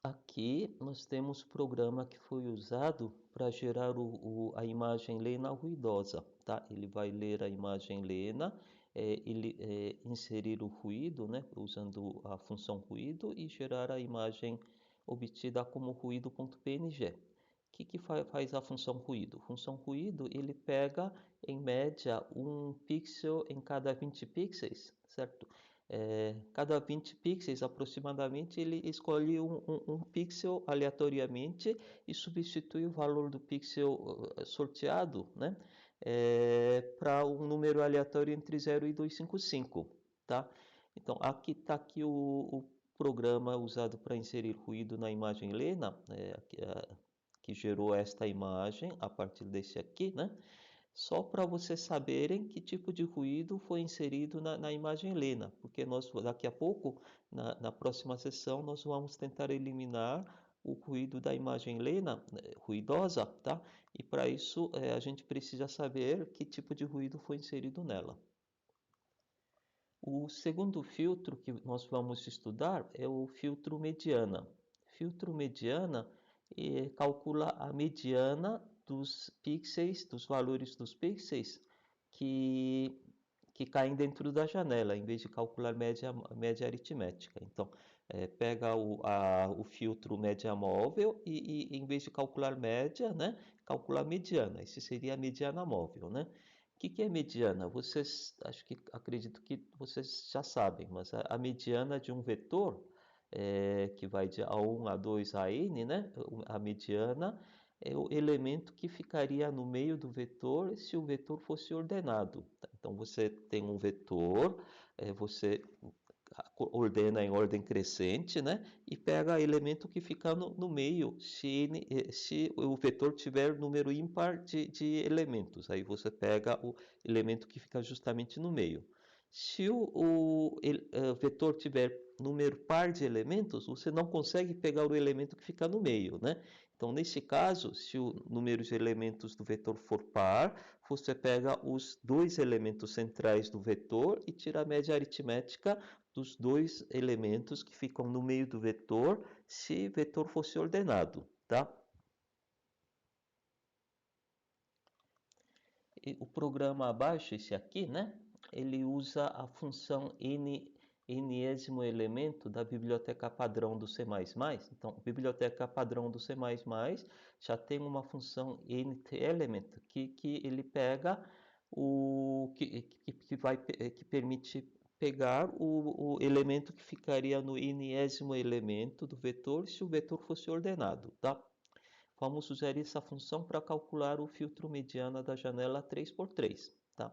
Aqui nós temos o programa que foi usado para gerar a imagem Lena ruidosa, tá? Ele vai ler a imagem Lena, inserir o ruído, né? Usando a função ruído e gerar a imagem obtida como ruído.png. O que faz a função ruído? A função ruído ele pega em média um pixel em cada 20 pixels, certo? Cada 20 pixels aproximadamente ele escolhe um pixel aleatoriamente e substitui o valor do pixel sorteado, né, para um número aleatório entre 0 e 255, tá? Então aqui está aqui o programa usado para inserir ruído na imagem Lena, que gerou esta imagem a partir desse aqui, né? Só para vocês saberem que tipo de ruído foi inserido na imagem Lena, porque nós daqui a pouco, na próxima sessão, nós vamos tentar eliminar o ruído da imagem Lena, ruidosa, tá? E para isso a gente precisa saber que tipo de ruído foi inserido nela. O segundo filtro que nós vamos estudar é o filtro mediana. Filtro mediana calcula a mediana dos pixels, dos valores dos pixels que caem dentro da janela, em vez de calcular média aritmética. Então, pega o filtro média móvel e em vez de calcular média, né, calcula a mediana. Esse seria a mediana móvel, né? O que é mediana? Vocês, acredito que vocês já sabem, mas a mediana de um vetor, que vai de A1, A2, a N, né? A mediana é o elemento que ficaria no meio do vetor se o vetor fosse ordenado. Então você tem um vetor, você ordena em ordem crescente, né? E pega elemento que fica no meio, se o vetor tiver número ímpar de elementos. Aí você pega o elemento que fica justamente no meio. Se o vetor tiver número par de elementos, você não consegue pegar o elemento que fica no meio, né? Então, nesse caso, se o número de elementos do vetor for par, você pega os dois elementos centrais do vetor e tira a média aritmética dos dois elementos que ficam no meio do vetor, se o vetor fosse ordenado, tá? E o programa abaixo, esse aqui, né? Ele usa a função enésimo elemento da biblioteca padrão do C++. Então, biblioteca padrão do C++ já tem uma função ntelement que ele pega que permite pegar o elemento que ficaria no enésimo elemento do vetor se o vetor fosse ordenado, tá? Vamos usar essa função para calcular o filtro mediana da janela 3x3, tá?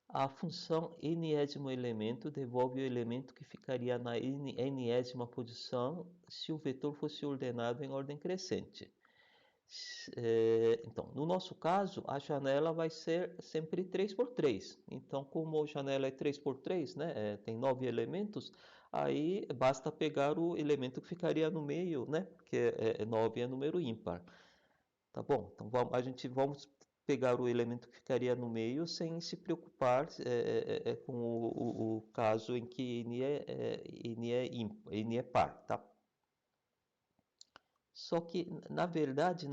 A função enésimo elemento devolve o elemento que ficaria na enésima posição se o vetor fosse ordenado em ordem crescente. Então, no nosso caso, a janela vai ser sempre 3x3. Então, como a janela é 3x3, né, tem 9 elementos, aí basta pegar o elemento que ficaria no meio, né, porque 9 é número ímpar. Tá bom? Então, vamos pegar o elemento que ficaria no meio sem se preocupar com o caso em que n é par, tá? Só que, na verdade,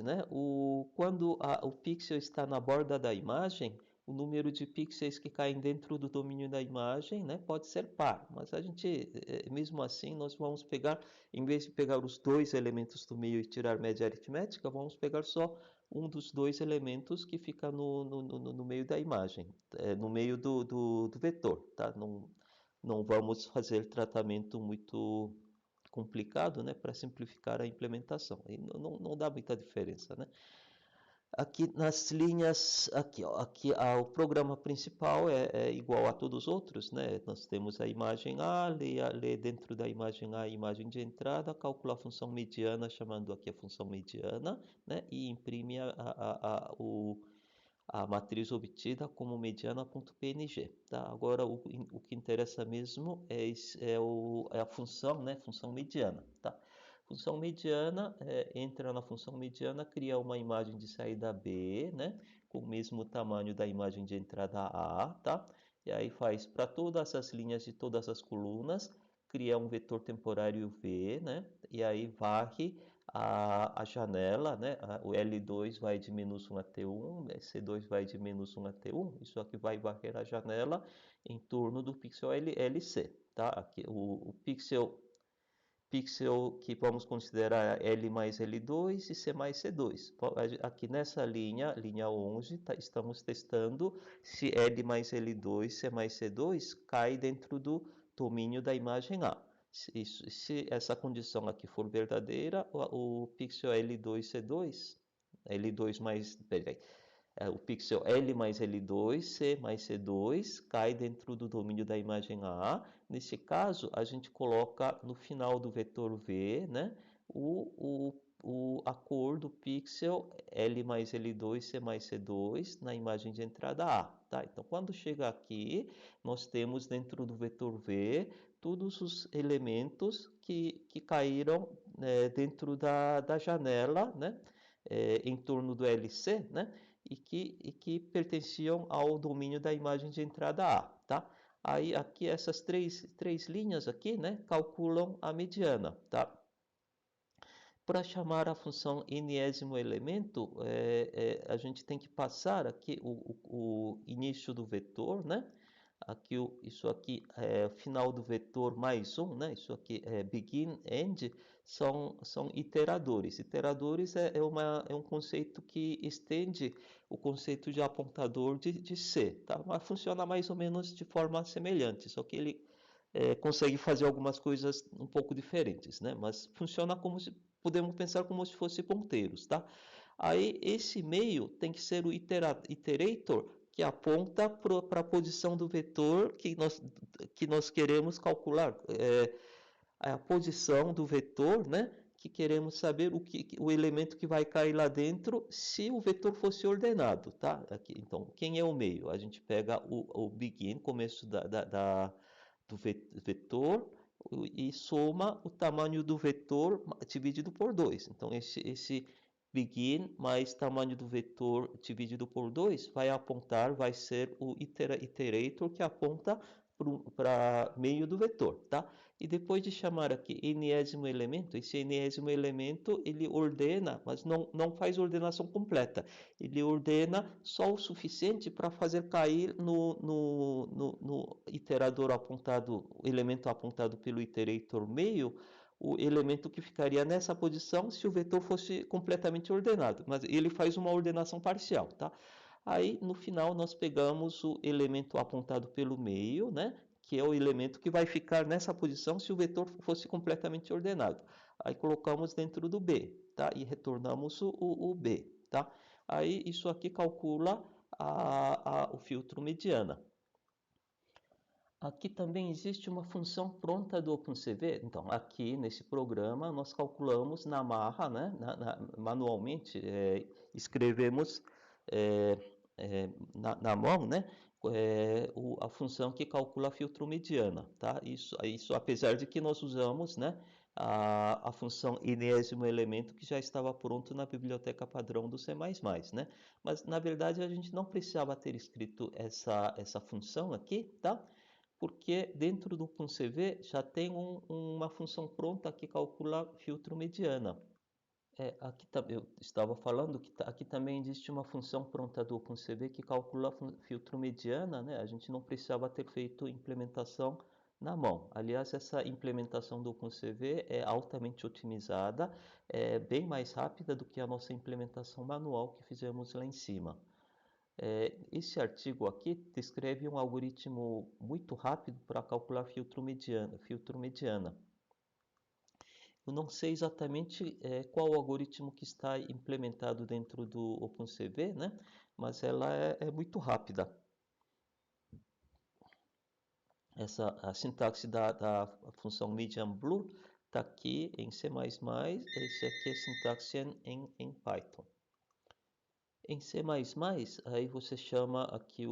né, quando o pixel está na borda da imagem, o número de pixels que caem dentro do domínio da imagem, né, pode ser par. Mas a gente, mesmo assim, nós vamos pegar, em vez de pegar os dois elementos do meio e tirar média aritmética, vamos pegar só um dos dois elementos que fica no meio da imagem, no meio do vetor, tá? Não vamos fazer tratamento muito complicado, né, para simplificar a implementação. E não dá muita diferença, né? Aqui nas linhas, aqui, ó, o programa principal é igual a todos os outros, né? Nós temos a imagem A, lê dentro da imagem A imagem de entrada, calcula a função mediana, chamando aqui a função mediana, né? E imprime a matriz obtida como mediana.png. Tá? Agora, o que interessa mesmo é a função, né? Função mediana. Tá? Função mediana, entra na função mediana, cria uma imagem de saída B, né? Com o mesmo tamanho da imagem de entrada A. Tá? E aí faz para todas as linhas de todas as colunas, cria um vetor temporário V, né? E aí varre a janela, né? O L2 vai de -1 até 1, C2 vai de -1 até 1. Isso aqui vai varrer a janela em torno do pixel LC, tá? Aqui o pixel que vamos considerar L mais L2 e C mais C2. Aqui nessa linha 11, estamos testando se L mais L2, C mais C2 cai dentro do domínio da imagem A. Se essa condição aqui for verdadeira, o pixel L2, C2, L2 mais, peraí, o pixel L mais L2, C mais C2 cai dentro do domínio da imagem A. Nesse caso, a gente coloca no final do vetor V, né, a cor do pixel L mais L2, C mais C2 na imagem de entrada A. Tá? Então, quando chega aqui, nós temos dentro do vetor V todos os elementos que caíram dentro da janela, né, em torno do LC, né, e que pertenciam ao domínio da imagem de entrada A, tá? Aí aqui essas três linhas aqui, né, calculam a mediana, tá? Para chamar a função enésimo elemento, a gente tem que passar aqui o início do vetor, né? Aqui isso aqui é o final do vetor mais um, né? Isso aqui é begin, end, são iteradores. Iteradores é um conceito que estende o conceito de apontador de C, tá? Mas funciona mais ou menos de forma semelhante, só que ele consegue fazer algumas coisas um pouco diferentes, né? Mas funciona como se podemos pensar como se fosse ponteiros, tá? Aí esse meio tem que ser o iterator que aponta para a posição do vetor que nós queremos calcular. A posição do vetor, né? Que queremos saber o elemento que vai cair lá dentro se o vetor fosse ordenado, tá? Aqui, então, quem é o meio? A gente pega o begin, começo do vetor, e soma o tamanho do vetor dividido por 2. Então, esse begin mais tamanho do vetor dividido por 2 vai ser o iterator que aponta para meio do vetor, tá? E depois de chamar aqui enésimo elemento, esse enésimo elemento ele ordena, mas não faz ordenação completa. Ele ordena só o suficiente para fazer cair no iterador apontado, o elemento apontado pelo iterator meio, o elemento que ficaria nessa posição se o vetor fosse completamente ordenado. Mas ele faz uma ordenação parcial, tá? Aí no final nós pegamos o elemento apontado pelo meio, né? Que é o elemento que vai ficar nessa posição se o vetor fosse completamente ordenado. Aí colocamos dentro do B, tá? E retornamos o B, tá? Aí isso aqui calcula o filtro mediana. Aqui também existe uma função pronta do OpenCV. Então, aqui nesse programa nós calculamos na marra, né? Manualmente, escrevemos na mão, né? A função que calcula a filtro mediana, tá? Isso apesar de que nós usamos, né, a função enésimo elemento que já estava pronto na biblioteca padrão do C++, né? Mas na verdade a gente não precisava ter escrito essa função aqui, tá? Porque dentro do OpenCV já tem uma função pronta que calcula filtro mediana. Aqui eu estava falando que aqui também existe uma função pronta do OpenCV que calcula filtro mediana, né? A gente não precisava ter feito implementação na mão. Aliás, essa implementação do OpenCV é altamente otimizada, é bem mais rápida do que a nossa implementação manual que fizemos lá em cima. Esse artigo aqui descreve um algoritmo muito rápido para calcular filtro mediana. Eu não sei exatamente qual o algoritmo que está implementado dentro do OpenCV, né? Mas ela é muito rápida. A sintaxe da função median blur está aqui em C++, esse aqui é sintaxe em Python. Em C++, aí você chama aqui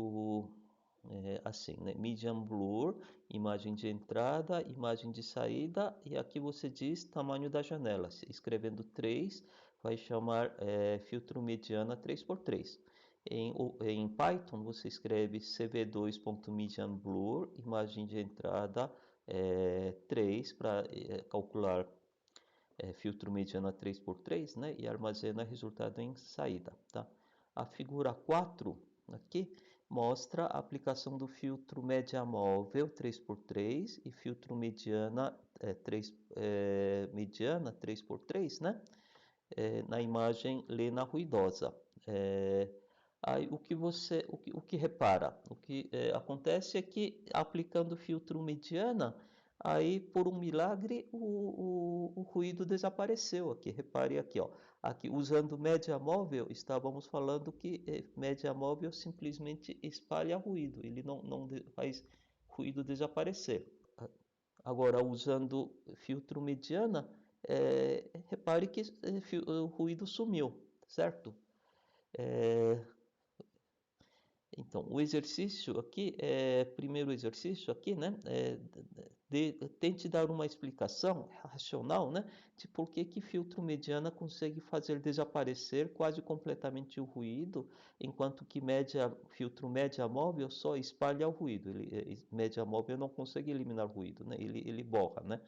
assim, né? Median blur, imagem de entrada, imagem de saída, e aqui você diz tamanho da janela. Escrevendo 3, vai chamar filtro mediana 3x3. Em Python, você escreve cv2.medianblur, imagem de entrada 3 para calcular filtro mediana 3x3, né? E armazena resultado em saída, tá? A figura 4 aqui mostra a aplicação do filtro média móvel 3x3 e filtro mediana 3x3, né? Na imagem lena ruidosa. Aí o que repara, o que acontece é que aplicando o filtro mediana, aí por um milagre o ruído desapareceu aqui. Repare aqui, ó, aqui usando média móvel, estávamos falando que média móvel simplesmente espalha ruído, ele não faz ruído desaparecer. Agora usando filtro mediana, repare que o ruído sumiu, certo? Então, o exercício aqui, primeiro exercício aqui, né, tente dar uma explicação racional, né, de por que filtro mediana consegue fazer desaparecer quase completamente o ruído, enquanto que filtro média móvel só espalha o ruído. Média móvel não consegue eliminar ruído, né, ele borra, né.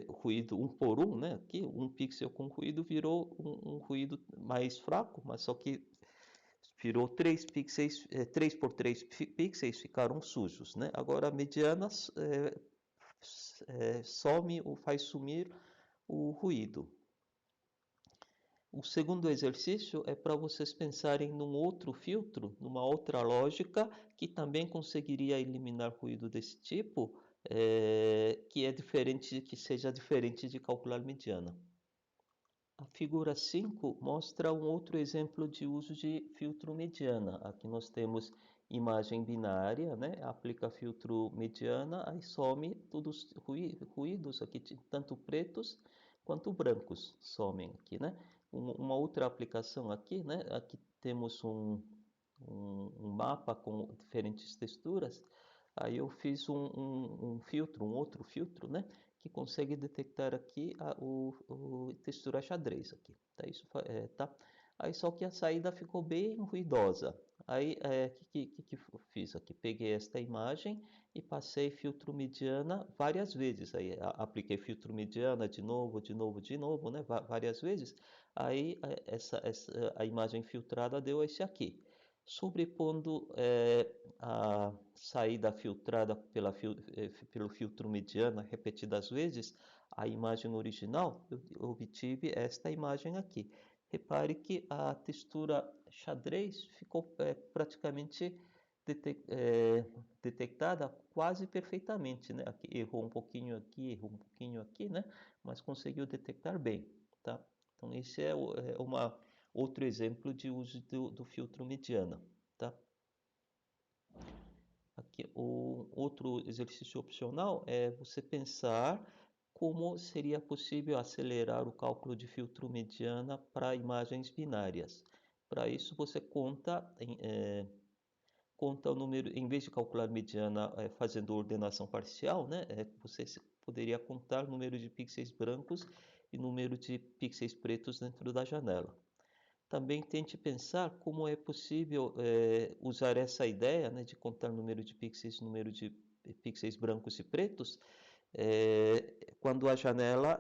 Ruído um por um, né? Aqui um pixel com ruído virou um ruído mais fraco, mas só que virou 3 pixels, 3 por 3 pixels ficaram sujos, né? Agora a mediana some ou faz sumir o ruído. O segundo exercício é para vocês pensarem num outro filtro, numa outra lógica que também conseguiria eliminar ruído desse tipo, que seja diferente de calcular mediana. A figura 5 mostra um outro exemplo de uso de filtro mediana. Aqui nós temos imagem binária, né? Aplica filtro mediana, aí some todos os ruídos aqui, tanto pretos quanto brancos somem aqui, né? Uma outra aplicação aqui, né? Aqui temos um mapa com diferentes texturas. Aí eu fiz um filtro, um outro filtro, né? Que consegue detectar aqui o textura xadrez aqui, tá? Isso tá. Aí só que a saída ficou bem ruidosa. Aí que eu fiz aqui? Peguei esta imagem e passei filtro mediana várias vezes. Aí apliquei filtro mediana de novo, né? Várias vezes. Aí a imagem filtrada deu esse aqui. Sobrepondo a saída filtrada pelo filtro mediana repetidas vezes, a imagem original, eu obtive esta imagem aqui. Repare que a textura xadrez ficou praticamente detectada quase perfeitamente, né? Aqui, errou um pouquinho aqui, né? Mas conseguiu detectar bem, tá? Então esse é outro exemplo de uso do filtro mediana, tá? Aqui, o outro exercício opcional é você pensar como seria possível acelerar o cálculo de filtro mediana para imagens binárias. Para isso, você conta o número, em vez de calcular mediana fazendo ordenação parcial, né, você poderia contar o número de pixels brancos e número de pixels pretos dentro da janela. Também tente pensar como é possível usar essa ideia, né, de contar número de pixels brancos e pretos, quando a janela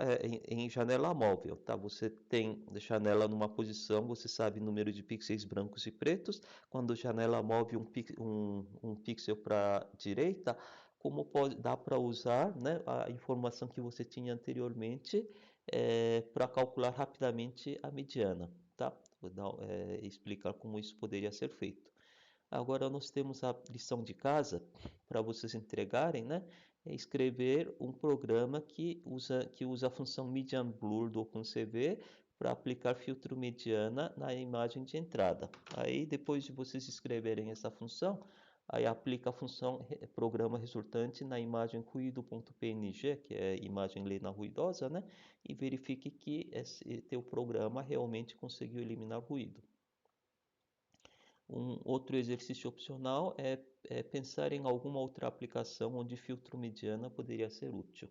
em janela móvel, tá? Você tem janela numa posição, você sabe o número de pixels brancos e pretos. Quando a janela move um pixel para a direita, dá para usar, né, a informação que você tinha anteriormente para calcular rapidamente a mediana, tá? Vou explicar como isso poderia ser feito. Agora nós temos a lição de casa para vocês entregarem, né? É escrever um programa que usa a função median blur do OpenCV para aplicar filtro mediana na imagem de entrada. Aí depois de vocês escreverem essa função, aí aplica a função programa resultante na imagem ruído.png, que é imagem lena ruidosa, né? E verifique que esse teu programa realmente conseguiu eliminar ruído. Um outro exercício opcional é pensar em alguma outra aplicação onde filtro mediana poderia ser útil.